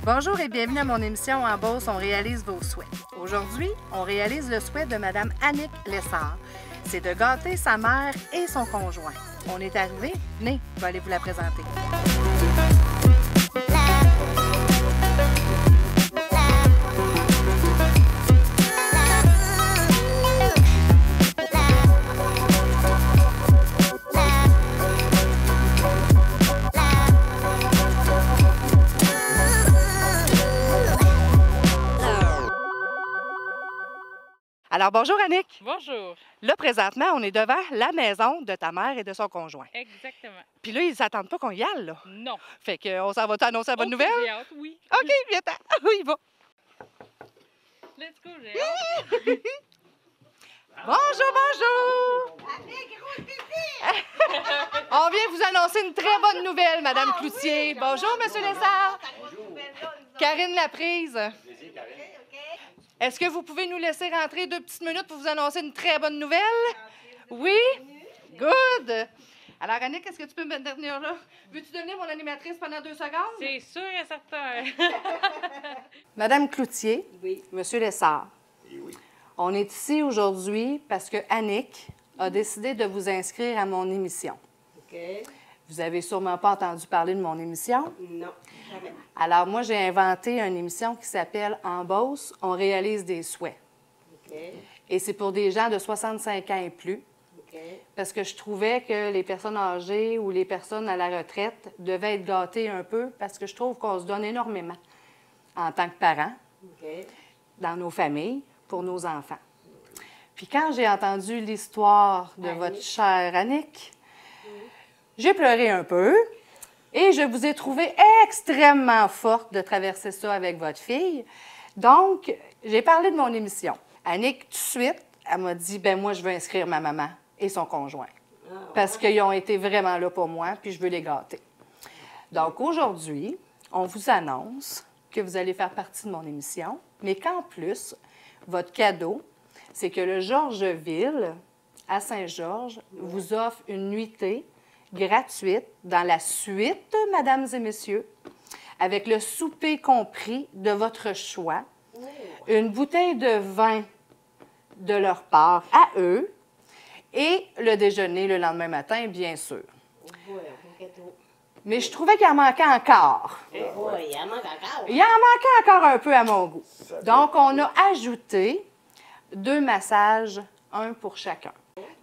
Bonjour et bienvenue à mon émission En Beauce, on réalise vos souhaits. Aujourd'hui, on réalise le souhait de Madame Annick Lessard. C'est de gâter sa mère et son conjoint. On est arrivé, venez, je vais aller vous la présenter. Alors, bonjour Annick. Bonjour. Là, présentement, on est devant la maison de ta mère et de son conjoint. Exactement. Puis là, ils ne s'attendent pas qu'on y aille, là. Non. Fait qu'on s'en va t'annoncer la bonne nouvelle? J'ai hâte, oui. OK, viens-t'en. Oui, il va. Let's go, j'ai hâte. Bonjour, bonjour! On vient vous annoncer une très bonne nouvelle, Madame Cloutier. Bonjour, Monsieur Lessard. Karine Laprise. Est-ce que vous pouvez nous laisser rentrer 2 petites minutes pour vous annoncer une très bonne nouvelle? Oui? Good! Alors, Annick, est-ce que tu peux me tenir là? Veux-tu devenir mon animatrice pendant 2 secondes? C'est sûr et certain. Madame Cloutier, Oui. Monsieur Lessard, Oui. on est ici aujourd'hui parce que Annick a décidé de vous inscrire à mon émission. OK. Vous avez sûrement pas entendu parler de mon émission. Non, jamais. Alors, moi, j'ai inventé une émission qui s'appelle En Beauce, on réalise des souhaits. OK. Et c'est pour des gens de 65 ans et plus, OK. parce que je trouvais que les personnes âgées ou les personnes à la retraite devaient être gâtées un peu, parce que je trouve qu'on se donne énormément en tant que parents, OK. dans nos familles, pour nos enfants. Puis quand j'ai entendu l'histoire de Annick. votre chère Annick, j'ai pleuré un peu et je vous ai trouvé extrêmement forte de traverser ça avec votre fille. Donc, j'ai parlé de mon émission. Annick, tout de suite, elle m'a dit, ben moi, je veux inscrire ma maman et son conjoint. Parce qu'ils ont été vraiment là pour moi, puis je veux les gâter. Donc, aujourd'hui, on vous annonce que vous allez faire partie de mon émission, mais qu'en plus, votre cadeau, c'est que le Georgeville, à Saint-Georges, vous offre une nuitée gratuite dans la suite, mesdames et messieurs, avec le souper compris de votre choix, une bouteille de vin de leur part à eux et le déjeuner le lendemain matin, bien sûr. Oui, un gâteau. Mais je trouvais qu'il en manquait encore. Oui, il en manque encore. Il en manquait encore un peu à mon goût. Donc, on a ajouté 2 massages, un pour chacun.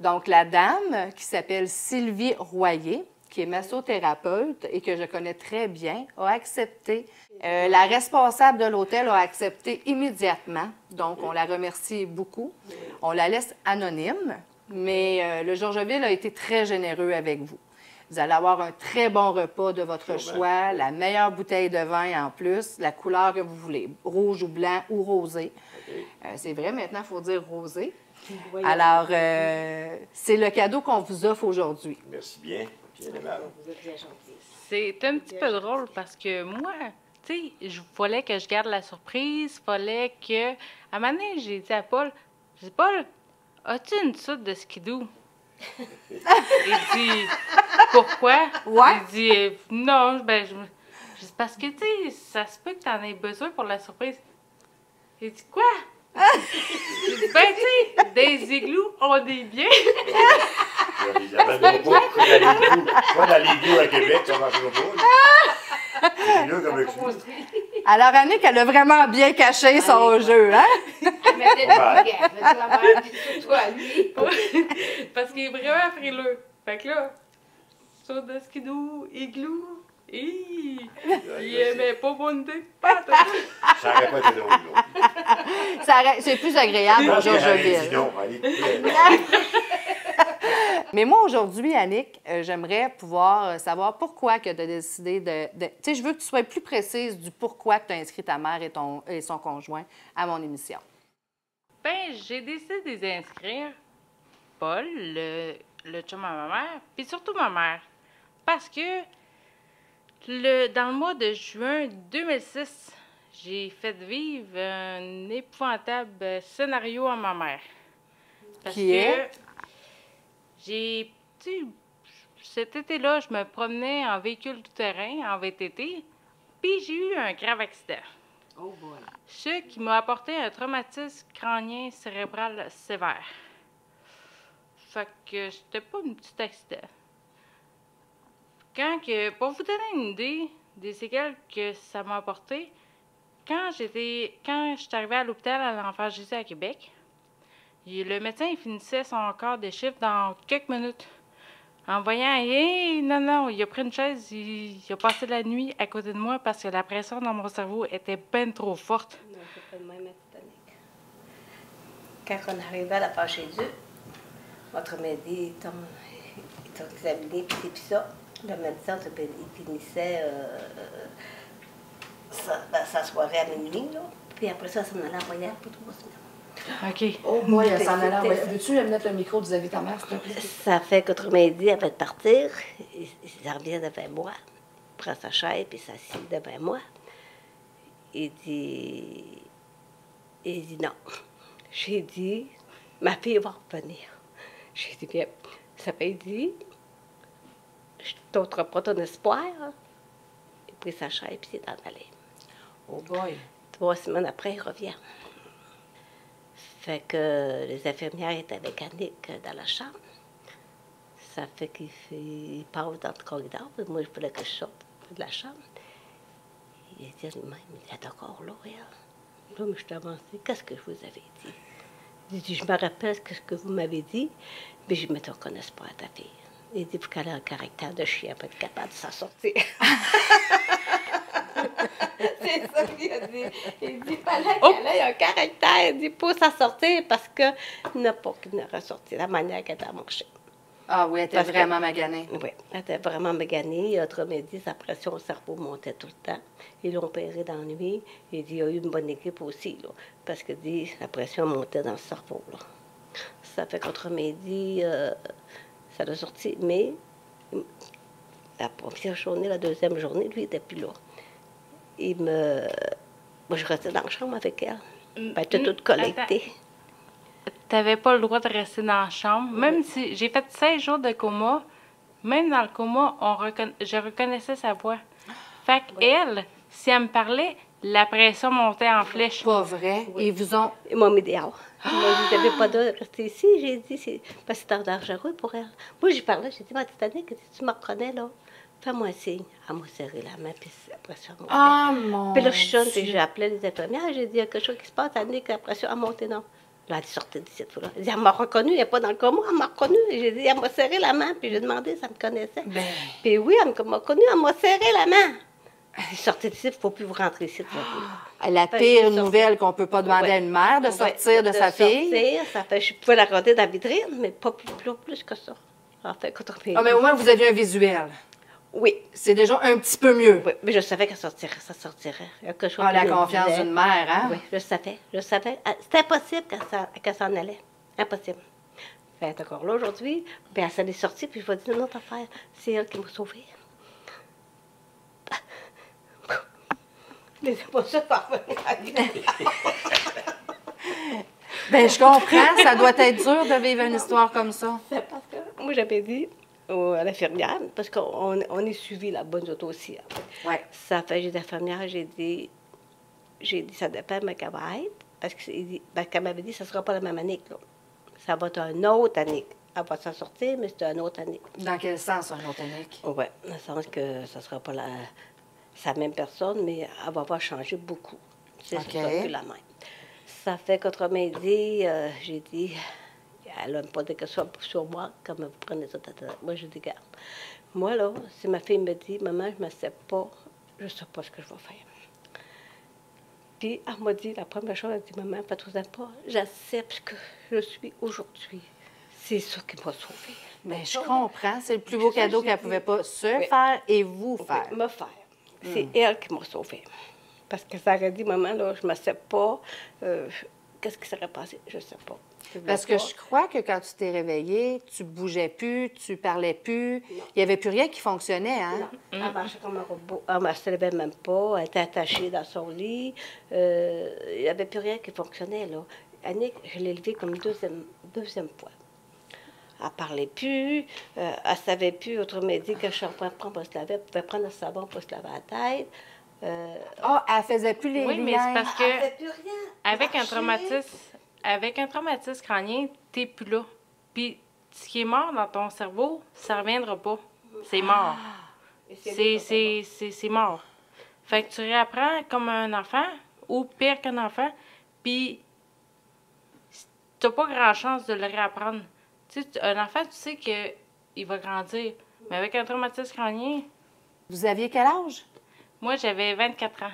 Donc, la dame qui s'appelle Sylvie Royer, qui est massothérapeute et que je connais très bien, a accepté. La responsable de l'hôtel a accepté immédiatement. Donc, on la remercie beaucoup. On la laisse anonyme, mais le Georgeville a été très généreux avec vous. Vous allez avoir un très bon repas de votre choix, la meilleure bouteille de vin en plus, la couleur que vous voulez, rouge ou blanc ou rosé. C'est vrai, maintenant, il faut dire rosé. Voyons. Alors, c'est le cadeau qu'on vous offre aujourd'hui. Merci bien. Bien aimable. Vous êtes bien gentil. C'est un petit peu drôle parce que moi, tu sais, il fallait que je garde la surprise. Fallait que. À un moment donné, j'ai dit à Paul, j'ai dit, Paul, as-tu une soude de skidoo? Il dit, pourquoi? Ouais. Il dit, non, ben, je dis, parce que, tu sais, ça se peut que tu en aies besoin pour la surprise. Il dit, quoi? J'ai dit, ben, tu sais, des igloos, on est bien. Ils n'amèneront pas dans l'igloo à Québec, ça ne marchera pas. C'est là comme le cul. Alors, Annick, elle a vraiment bien caché son jeu, hein? Mais t'es là, regarde, fais la mère, puis toi, lui. Parce qu'il est vraiment frileux. Fait que là, sur de skidoo, igloo, il aimait pas mon idée. Pas tout. Ça n'aurait pas été drôle, là. C'est plus agréable au Dit Georgeville. non, allez. Mais moi, aujourd'hui, Annick, j'aimerais pouvoir savoir pourquoi que tu as décidé Tu sais, je veux que tu sois plus précise du pourquoi tu as inscrit ta mère et son conjoint à mon émission. Ben, j'ai décidé de les inscrire. Paul, le chum à ma mère, puis surtout ma mère. Parce que dans le mois de juin 2006, j'ai fait vivre un épouvantable scénario à ma mère. Parce Qui est? Tu sais, cet été-là, je me promenais en véhicule tout-terrain, en VTT, puis j'ai eu un un grave accident. Oh boy. Ce qui m'a apporté un traumatisme crânien cérébral sévère. Fait que c'était pas un petit accident. Pour vous donner une idée des séquelles que ça m'a apporté, quand je suis arrivée à l'hôpital à l'Enfant Jésus à Québec, le médecin il finissait son quart de chiffre dans quelques minutes. En voyant, non, il a pris une chaise, il a passé la nuit à côté de moi parce que la pression dans mon cerveau était ben trop forte. Non, c'est pas le même tonique. Quand on arrivait à la page chez Dieu, votre médecin, il t'a examiné, puis ça. Le médecin, il finissait sa soirée à minuit, là. Puis après ça s'en allait en voyage pour 3 semaines. OK. Oh, moi, elle s'en allait. Veux-tu mettre le micro vis-à-vis de ta mère, s'il te plaît? Ça fait qu'autrement dit, avant de partir, il revient devant moi, il prend sa chaise, puis s'assied devant moi. Il dit non. J'ai dit, ma fille va revenir. J'ai dit, bien, ça fait dit, je t'ôterai pas ton espoir. Il a pris sa chaise, puis il est en allé. Oh boy. 3 semaines après, il revient. Fait que les infirmières étaient avec Annick dans la chambre. Ça fait qu'il passe dans le corridor. Puis moi, je voulais que je sorte de la chambre. Il dit lui-même, il est encore là, elle. Là, je suis avancée. Qu'est-ce que je vous avais dit? Il dit, je me rappelle ce que vous m'avez dit, mais je ne me reconnaisse pas à ta fille. Il dit, pour qu'elle ait un caractère de chien, pas être capable de s'en sortir. C'est ça qu'il a dit. Il dit, fallait qu'elle ait un caractère. Il dit, pour s'en sortir, parce que n'a pas qu'il ne ressorti la manière qu'elle a marché. Ah oui, elle était vraiment maganée. Oui, elle était vraiment maganée. Autrement dit, sa pression au cerveau montait tout le temps. Ils l'ont opéré dans la nuit. Il dit, il y a eu une bonne équipe aussi, là, parce que dit, la pression montait dans le cerveau. Là. Ça fait qu'autrement dit, ça l'a sorti. Mais la première journée, la deuxième journée, lui, il n'était plus là. Moi, je restais dans la chambre avec elle. Elle était toute collectée. T'avais pas le droit de rester dans la chambre. Même si j'ai fait 16 jours de coma, même dans le coma, je reconnaissais sa voix. Fait qu'elle, si elle me parlait, la pression montait en flèche. Pas vrai. Oui. Ils m'ont mis dehors. Ils m'ont dit, vous n'avez pas de rester ici. J'ai dit, c'est parce que c'était dangereux pour elle. Moi, j'y parlais, j'ai dit, ma Titanic, tu me reconnais, là? Fais-moi un signe. Elle m'a serré la main, puis la pression montait. Ah, mon Puis là, je sonne, puis Dieu. j'ai appelé les infirmières. J'ai dit, il y a quelque chose qui se passe, Annick, la pression a monté, non? Là, elle sortait d'ici, là. Elle dit, elle m'a reconnue, elle n'est pas dans le coma, elle m'a reconnue. J'ai dit, elle m'a serré la main, puis j'ai demandé si elle me connaissait. Ben. Puis oui, elle m'a reconnue, elle m'a serré la main. Elle sortait d'ici, il ne faut plus vous rentrer ici. La pire nouvelle qu'on ne peut pas demander à une mère, de sortir de sa fille. Ça fait, je pouvais la regarder dans la vitrine, mais pas plus que ça. En fait, Ah, mais au moins, vous aviez un visuel. Oui. C'est déjà un petit peu mieux. Oui, mais je savais qu'elle sortirait, ça sortirait. Il y a quelque chose Ah, la qui me confiance disait. d'une mère, hein? Oui, je savais. C'était impossible qu'elle s'en allait. Impossible. Elle est encore là aujourd'hui, puis elle s'en est sortie, puis je vais dire une autre affaire. C'est elle qui m'a sauvée. Mais c'est pas ça, parvenir à dire. Ben, je comprends. Ça doit être dur de vivre une histoire comme ça. C'est parce que moi, j'avais dit à l'infirmière, parce qu'on est suivi là-bas, nous autres aussi. Hein. Oui. Ça fait, j'ai dit à l'infirmière, j'ai dit, ça dépend de qu'elle va être, parce qu'elle m'avait dit, ça ne sera pas la même Annick, là. Ça va être un autre Annick. Elle va s'en sortir, mais c'est un autre Annick. Dans quel sens, un autre Annick? Oui, dans le sens que ça ne sera pas sa même personne, mais elle va avoir changé beaucoup. C'est OK. ça, plus la même. Ça fait qu'autrement dit, j'ai dit, elle n'a pas de questions sur moi, comme vous prenez ça. Moi, je dis, garde. Moi, là, si ma fille me dit, maman, je ne me sais pas, je ne sais pas ce que je vais faire. Puis, elle m'a dit, la première chose, elle dit, maman, fais-toi pas, j'accepte ce que je suis aujourd'hui. C'est ça qui m'a sauvée. Bien, je comprends. C'est le plus beau Ça, cadeau j'ai qu'elle ne dit. pouvait pas se Oui. faire et vous faire. Me faire. C'est elle qui m'a sauvée. Parce que ça aurait dit, maman, là, je ne me sais pas. Qu'est-ce qui serait passé? Je ne sais pas. Parce que je crois que quand tu t'es réveillée, tu bougeais plus, tu parlais plus. Il n'y avait plus rien qui fonctionnait, hein? Elle marchait comme un robot. Elle ne se levait même pas. Elle était attachée dans son lit. Il n'y avait plus rien qui fonctionnait, là. Annick, je l'ai levée comme deuxième fois. Elle ne parlait plus. Elle ne savait plus, autrement dit, que je suis en train de prendre pour se laver. Elle pouvait prendre le savon pour se laver la tête. Ah, elle faisait plus les Oui, mais liens. c'est parce Elle que fait plus rien. avec un Marcher. traumatisme crânien, t'es plus là. Puis ce qui est mort dans ton cerveau, ça reviendra pas. C'est mort. Et lui, C'est mort. Fait que tu réapprends comme un enfant, ou pire qu'un enfant, puis t'as pas grand chance de le réapprendre. Tu sais, un enfant, tu sais qu'il va grandir. Mais avec un traumatisme crânien, Vous aviez quel âge? moi, j'avais 24 ans.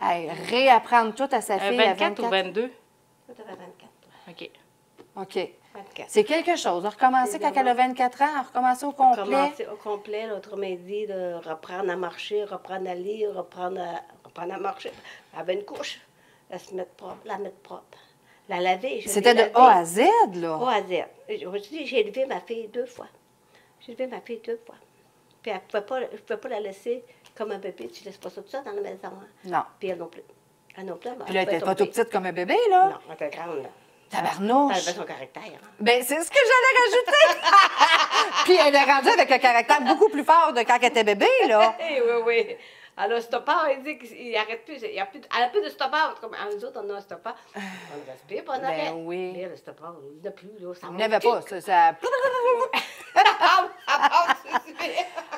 Hey, réapprendre tout à sa fille à 24 ou 22? Toi, t'avais 24. OK. OK. 24. C'est quelque chose. Recommencer quand elle a 24 ans, recommencer au complet. Commencer au complet, l'autrement dit, de reprendre à marcher, reprendre à lire, reprendre à marcher. Elle avait une couche, la se mettre propre, la mettre propre. La laver. je C'était l'ai de lavée. A à Z, là. A à Z. J'ai élevé ma fille 2 fois. J'ai élevé ma fille 2 fois. Puis je ne pouvais pas la laisser comme un bébé. Tu ne laisses pas ça tout ça dans la maison. Hein. Non. Puis elle non plus. Elle non plus. Puis là, elle était pas tout petite comme un bébé, là. Non, elle était grande. Là. Tabarnouche. Elle avait son caractère. Hein. Ben, c'est ce que j'allais rajouter. Puis elle est rendue avec un caractère beaucoup plus fort de quand elle était bébé, là. Oui, oui. Alors, le stoppeur, il dit qu'il n'arrête plus. Elle n'a plus de stoppeur. Comme nous autres, on a un stoppeur. On respire, puis on arrête. Ben oui. Mais le stoppeur, il n'a plus. Là, ça Il n'y avait pas. Ça... ça.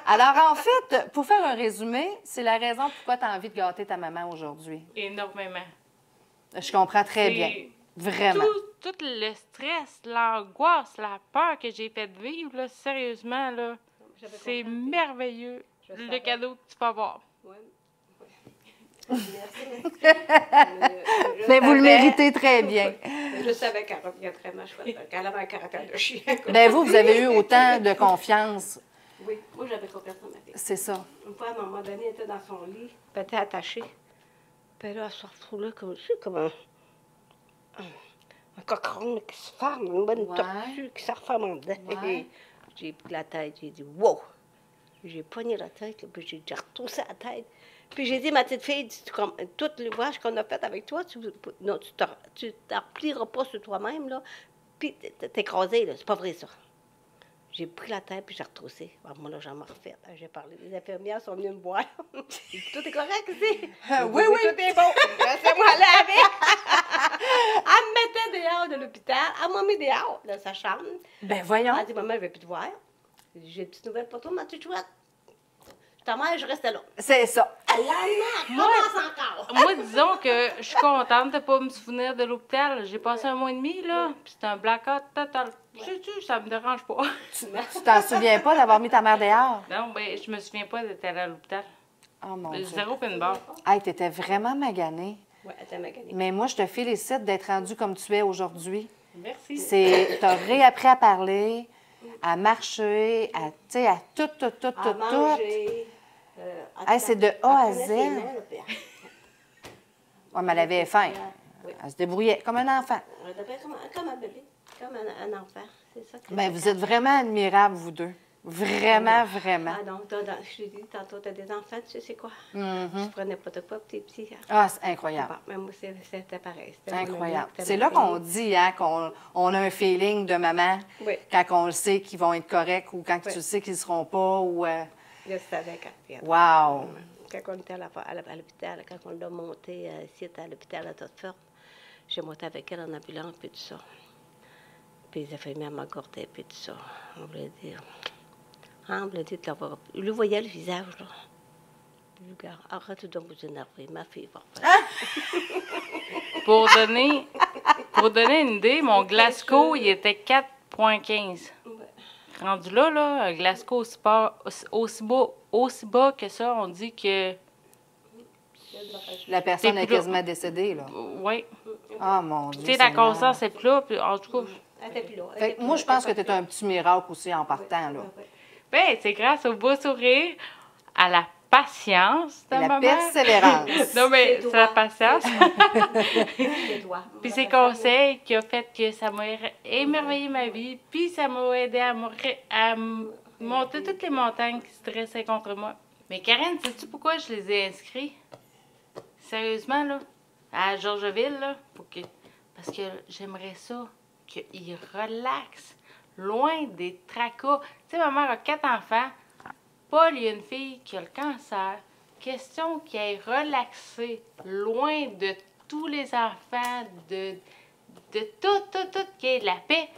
Alors, en fait, pour faire un résumé, c'est la raison pourquoi tu as envie de gâter ta maman aujourd'hui. Énormément. Je comprends très C'est bien. Vraiment. Tout le stress, l'angoisse, la peur que j'ai fait vivre, là, sérieusement, là, c'est merveilleux, le cadeau que tu peux avoir. Oui. Merci. Mais vous le méritez très bien. Je savais qu'elle reviendrait ma chouette, qu'elle avait un caractère de chien. Ben vous avez eu autant de confiance. Oui, moi j'avais confiance en ma fille. C'est ça. Une fois, à un moment donné, elle était dans son lit, puis elle était attachée. Puis là, elle se retrouvait comme, comme un cochon qui se ferme, une bonne Ouais. tortue qui se referme en dedans. Ouais. J'ai pris la tête, j'ai dit « wow ». J'ai pogné la tête, là, puis j'ai déjà retroussé la tête. Puis j'ai dit, ma petite fille, tout l'ouvrage qu'on a fait avec toi, tu t'en replieras pas sur toi-même, là, puis t'es écrasé, là. C'est pas vrai, ça. J'ai pris la tête, puis j'ai retroussé. Alors, moi, là, j'en ai refait. J'ai parlé. Les infirmières sont venues me voir. J'ai dit, tout est correct ici. Oui, oui. Tout est bon. Laissez-moi laver. Elle me mettait dehors de l'hôpital. Elle m'a mis dehors de sa chambre. Ben voyons. Elle dit, maman, je ne vais plus te voir. J'ai une petite nouvelle pour toi, ma petite chouette. Ta mère, je restais là. C'est ça. Le lendemain, commence encore. Moi, disons que je suis contente de ne pas me souvenir de l'hôpital. J'ai passé un mois et demi, là, puis c'était un blackout total. Sais-tu, ça me dérange pas. Tu t'en souviens pas d'avoir mis ta mère dehors? Non, ben, je me souviens pas d'être allée à l'hôpital. Oh mon Dieu. Zéro pin barre. Hey, t'étais vraiment maganée. Oui, elle était maganée. Mais moi, je te félicite d'être rendue comme tu es aujourd'hui. Merci. T'as réappris à parler, à marcher, à, tu sais, à tout. À manger. Hey, c'est de A à elle Z. prenait ses mains, là, puis Ouais, mais elle avait faim. Oui. Elle se débrouillait comme un enfant. elle était comme un bébé, comme un enfant. C'est ça que Ben, vous êtes vraiment admirables, vous deux. Vraiment, vraiment. Ah non, je t'ai dit tantôt, tu as des enfants, tu sais c'est quoi? Mhm. Tu prenais pas de quoi pour tes petits. Hein? Ah, c'est incroyable. Bon, mais moi, c'était pareil. C'est C'était mon incroyable. ami, c'était C'est ma là qu'on fille. dit hein, qu'on a un feeling de maman Oui. quand on le sait qu'ils vont être corrects ou quand Oui. tu le sais qu'ils ne seront pas. Ou, Je savais quand. wow! Quand on était à l'hôpital, quand on l'a monté ici, à l'hôpital à Totford, j'ai monté avec elle en ambulance, puis tout ça. Puis les infirmières m'accordaient, puis tout ça. On voulait dire. On voulait dire de l'avoir. Je lui voyais le visage, là. Je lui dis, arrête de vous énerver, ma fille va revenir. Pour donner une idée, mon Glasgow, il était 4,15. Rendu là, un Glasgow aussi bas que ça, on dit que... La personne C'est est plus quasiment décédée, là. Oui. Ah, mon Dieu. Tu sais, la Seigneur. conscience est plus là, puis en tout cas... Elle était plus là. elle Fait était que plus moi, là, je pense que elle tu était es un petit miracle aussi en partant, là. Ben, c'est grâce au beau sourire, à la patience de La ma mère. persévérance. Non, mais C'est c'est la toi. patience. C'est toi. Puis ses conseils qui ont fait que ça m'a émerveillé ma vie, puis ça m'a aidé à monter toutes les montagnes qui se dressaient contre moi. Mais Karen, sais-tu pourquoi je les ai inscrits? Sérieusement, là, à Georgeville, là, parce que j'aimerais ça qu'ils relaxent, loin des tracas. Tu sais, ma mère a 4 enfants. Paul, il y a une fille qui a le cancer, question qu'il est relaxé, loin de tous les enfants, de tout, qui est la paix,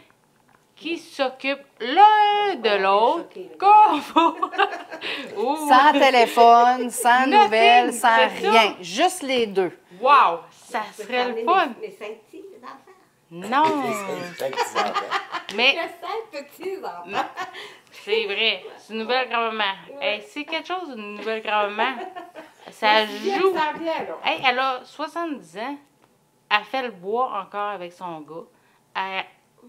qui s'occupe l'un de l'autre, comme faut. Sans téléphone, sans Nothing, nouvelles, sans c'est ça. rien. Juste les deux. Wow, ça serait le fun. Mes 5 petits enfants. Non, Cinq petits enfants. mais Mes 5 petits enfants. c'est vrai, c'est une nouvelle grand-maman. Hey, c'est quelque chose, une nouvelle grand-maman. Ça joue. Ça vient, là. Hey, elle a 70 ans. Elle fait le bois encore avec son gars.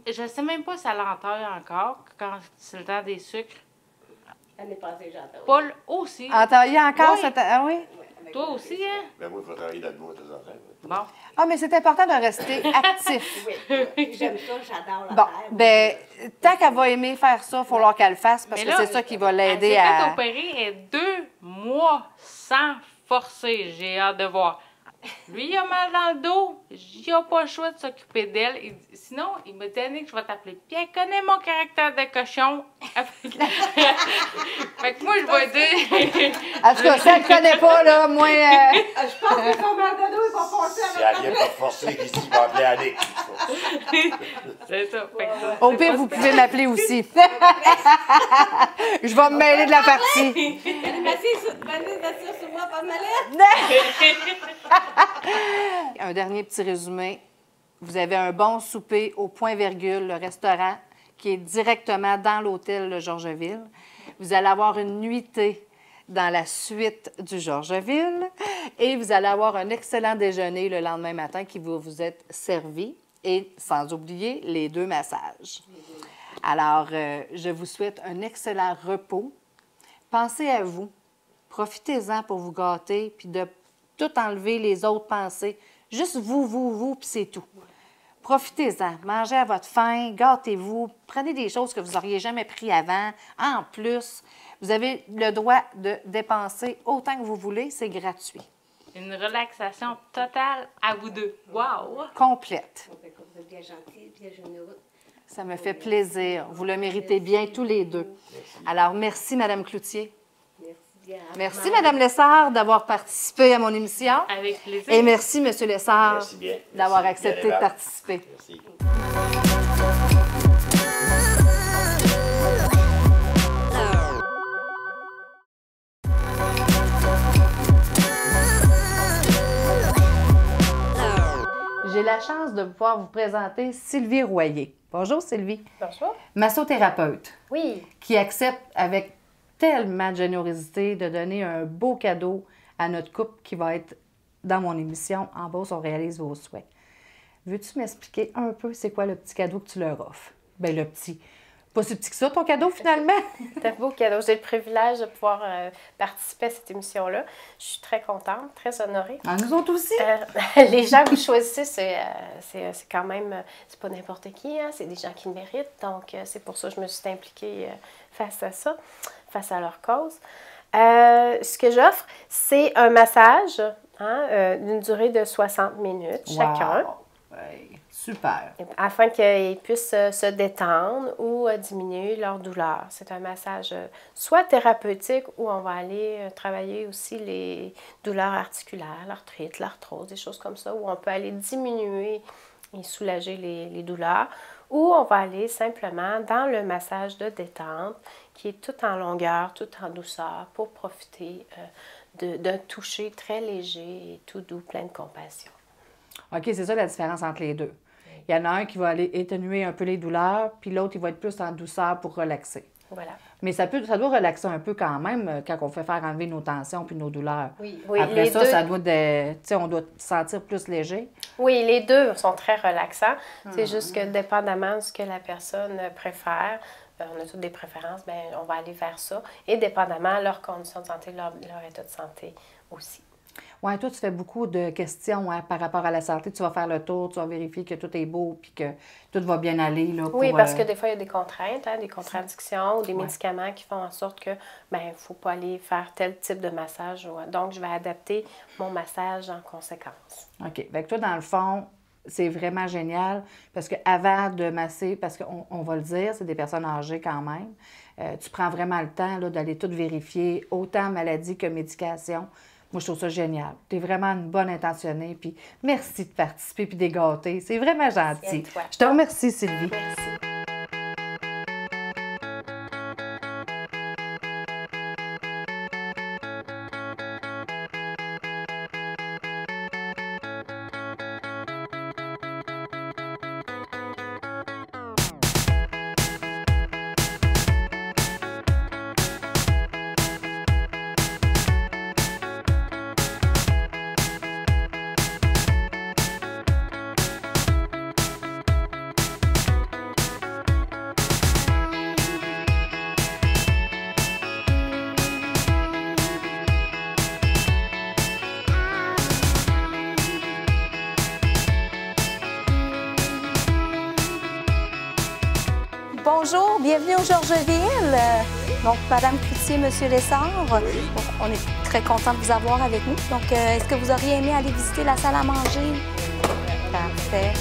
Je ne sais même pas si elle enterre encore quand c'est le temps des sucres. L'année passée, j'entends. Paul aussi. Entaillé encore Oui. cette... Ah oui? Toi aussi, hein? Ben moi, il faut travailler dans le bois de temps en temps. Bon. Ah, mais c'est important de rester actif. Oui, j'aime ça, j'adore la Bon, terre. ben, tant qu'elle va aimer faire ça, il va falloir qu'elle le fasse parce Mais que là, c'est ça qui va Elle l'aider s'est à... fait opérer et 2 mois sans forcer. J'ai hâte de voir. Lui, il a mal dans le dos. Il n'a pas le choix de s'occuper d'elle. Sinon, il m'a dit que je vais t'appeler. Puis elle connaît mon caractère de cochon. Fait que moi, je vais dire. En tout cas, si elle ne connaît pas, là, moi... Je pense que son mal de dos, il va passer Si avec elle vient pas te forcer, ici, il va appeler Annick. C'est ça. Fait que ça, Au c'est pire, pas vous super. pouvez m'appeler aussi. Je vais me mêler de la partie. M'assure sur moi, pas de malaise. Un dernier petit résumé. Vous avez un bon souper au Point-Virgule, le restaurant, qui est directement dans l'hôtel de Georgeville. Vous allez avoir une nuitée dans la suite du Georgeville et vous allez avoir un excellent déjeuner le lendemain matin qui va vous être servi et sans oublier les 2 massages. Alors, je vous souhaite un excellent repos. Pensez à vous. Profitez-en pour vous gâter puis de tout enlever les autres pensées. Juste vous, puis c'est tout. Profitez-en. Mangez à votre faim, gâtez-vous. Prenez des choses que vous n'auriez jamais pris avant. En plus, vous avez le droit de dépenser autant que vous voulez. C'est gratuit. Une relaxation totale à vous deux. Wow! Complète. Vous êtes bien gentil, bien généreux. Ça me fait plaisir. Vous le méritez bien tous les deux. Alors, merci, Madame Cloutier. Merci bien. Merci, Madame Lessard, d'avoir participé à mon émission. Avec plaisir. Et merci, Monsieur Lessard, Merci bien. d'avoir Merci. accepté de Bien aimable. participer. Merci. J'ai la chance de pouvoir vous présenter Sylvie Royer. Bonjour, Sylvie. Bonjour. Massothérapeute Oui, qui accepte avec tellement de générosité de donner un beau cadeau à notre couple qui va être dans mon émission En Beauce, on réalise vos souhaits. Veux-tu m'expliquer un peu c'est quoi le petit cadeau que tu leur offres? Bien, le petit. Pas si petit que ça, ton cadeau, finalement. c'est un beau cadeau. J'ai le privilège de pouvoir participer à cette émission-là. Je suis très contente, très honorée. Ah, nous autres aussi. Les gens que vous choisissez, c'est quand même, c'est pas n'importe qui, hein? C'est des gens qui le méritent. Donc, c'est pour ça que je me suis impliquée face à ça, face à leur cause. Ce que j'offre, c'est un massage d'une durée de 60 minutes chacun. Wow. Ouais, super. Afin qu'ils puissent se détendre ou diminuer leur douleur. C'est un massage soit thérapeutique où on va aller travailler aussi les douleurs articulaires, l'arthrite, l'arthrose, des choses comme ça, où on peut aller diminuer et soulager les douleurs, ou on va aller simplement dans le massage de détente qui est tout en longueur, tout en douceur pour profiter d'un toucher très léger et tout doux, plein de compassion. OK, c'est ça la différence entre les deux. Il y en a un qui va aller éténuer un peu les douleurs, puis l'autre, il va être plus en douceur pour relaxer. Voilà. Mais ça doit relaxer un peu quand même quand on fait faire enlever nos tensions puis nos douleurs. Oui, Après les ça, deux, ça doit on doit se sentir plus léger. oui, les deux sont très relaxants. C'est juste que dépendamment de ce que la personne préfère, on a toutes des préférences, bien, on va aller vers ça. Et dépendamment de leurs conditions de santé, leur état de santé aussi. Oui, toi, tu fais beaucoup de questions par rapport à la santé. Tu vas faire le tour, tu vas vérifier que tout est beau puis que tout va bien aller. Là, Oui, pour, parce que des fois, il y a des contraintes, des contradictions ou des Ouais. médicaments qui font en sorte que, ben, il ne faut pas aller faire tel type de massage. Donc, je vais adapter mon massage en conséquence. OK. Fait que toi, dans le fond, c'est vraiment génial parce qu'avant de masser, parce qu'on va le dire, c'est des personnes âgées quand même, tu prends vraiment le temps là, d'aller tout vérifier, autant maladie que médication. Moi, je trouve ça génial. Tu es vraiment une bonne intentionnée. Puis merci de participer puis de gâter. C'est vraiment gentil. Je te remercie, Sylvie. Merci. Bonjour, bienvenue au Georgeville. Donc, Madame Cloutier, Monsieur Lessard, on est très content de vous avoir avec nous. Donc, est-ce que vous auriez aimé aller visiter la salle à manger? Parfait.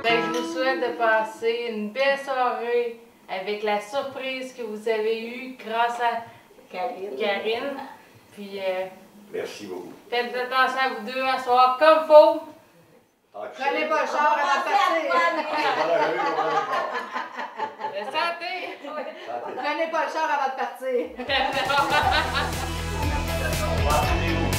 Ben, je vous souhaite de passer une belle soirée avec la surprise que vous avez eue grâce à Karine. Puis, Merci beaucoup. faites attention à vous deux à soir comme faut. Prenez pas le char avant de partir. Santé! Prenez pas le char avant de partir. On va appeler vous.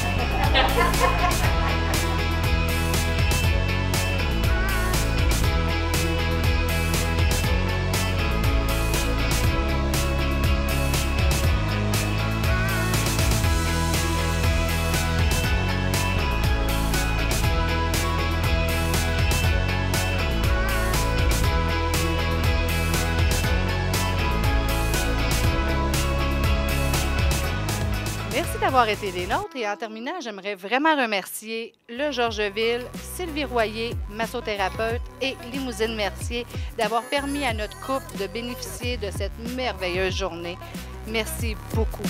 Merci d'avoir été des nôtres et en terminant, j'aimerais vraiment remercier le Georgeville, Sylvie Royer, massothérapeute et Limousine Mercier d'avoir permis à notre couple de bénéficier de cette merveilleuse journée. Merci beaucoup.